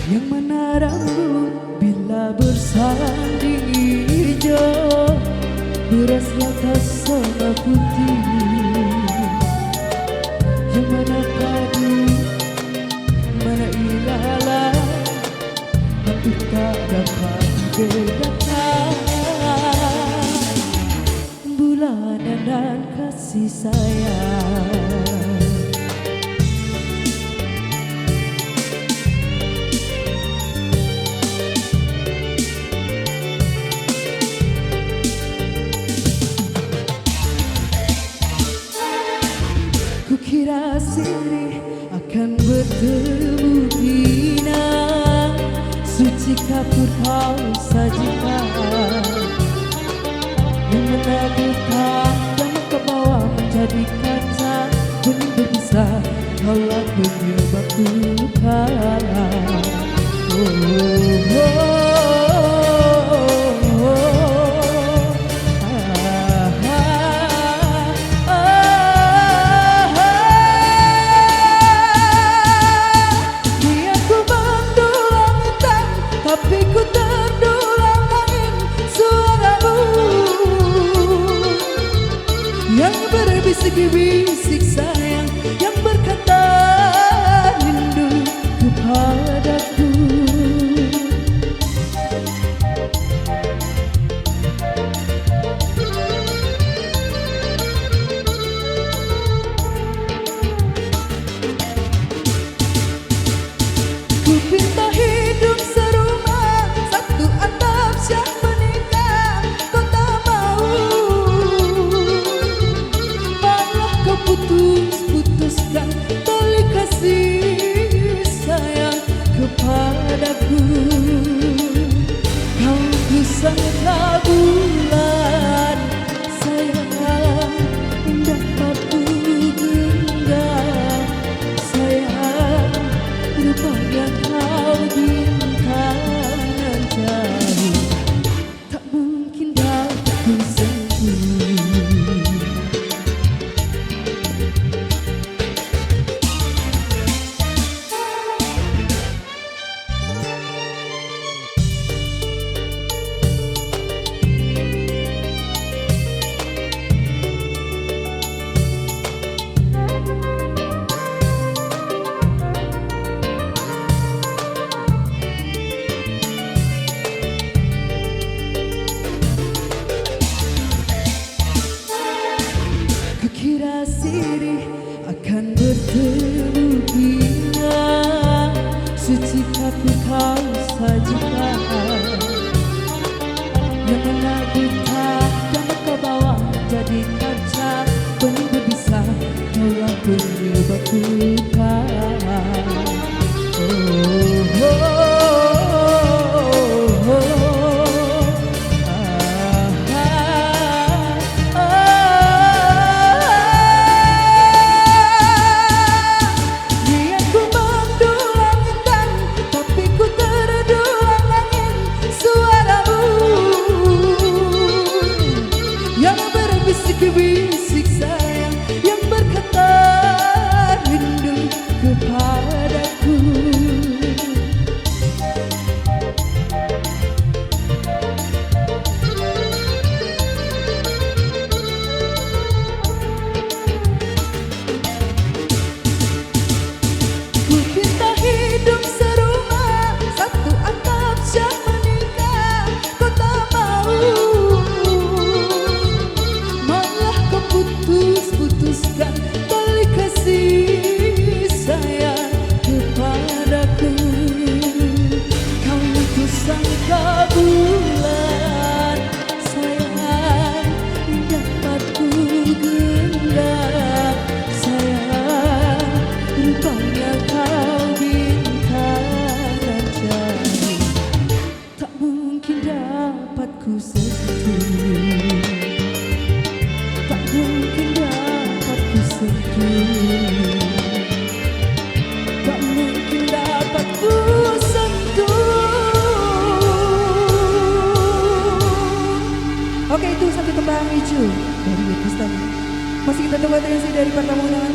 yang mana rambut bila bersanding hijau, beras latas sama putih, yang mana padu, mana ilalah, tapi tak dapat dibedakan. Bulanan dan kasih sayang, kukira sirih akan bertemu Dina, suci kapur kau sajikan, yang menagihkan dan kebawa menjadi kaca, benih berbisa kaulah penyebab duka. Oh, oh, oh, oh. Tapi ku terdulang angin suaramu yang berbisik-bisik sayang, yang berkata rindu kepadaku. Ku pinta hidup serumah, satu atap siap menikah, kau tak mau. Malah kau putuskan tali kasih sayang kepadaku. Kau kusangka bulan sayang, dapat ku genggam sayang, rupanya kau bintang nan jauh, tak mungkin dapat ku sentuh. Kukira sirih akan bertemu Dina, suci tapi kau sajikan, yang menagihkan dan kau bawa jadi kaca, benih berbisa kaulah penyebab duka. Oh, oh, oh, oh. Bisik sayang, yang berkata rindu kepadaku. Ku pinta hidup serumah, satu atap siap menikah, kau tak mau. Putuskan tali kasih sayang kepadaku. Kau kusangka bulan sayang, dapat ku genggam sayang, rupanya kau bintang nan jauh, tak mungkin dapat ku sentuh. Tak mungkin dapat ku sentuh, tak mungkin dapat ku sentuh. Oke, itu satu tembang hijau dari Bustami. Masih kita tunggu atensi dari Pertambangan.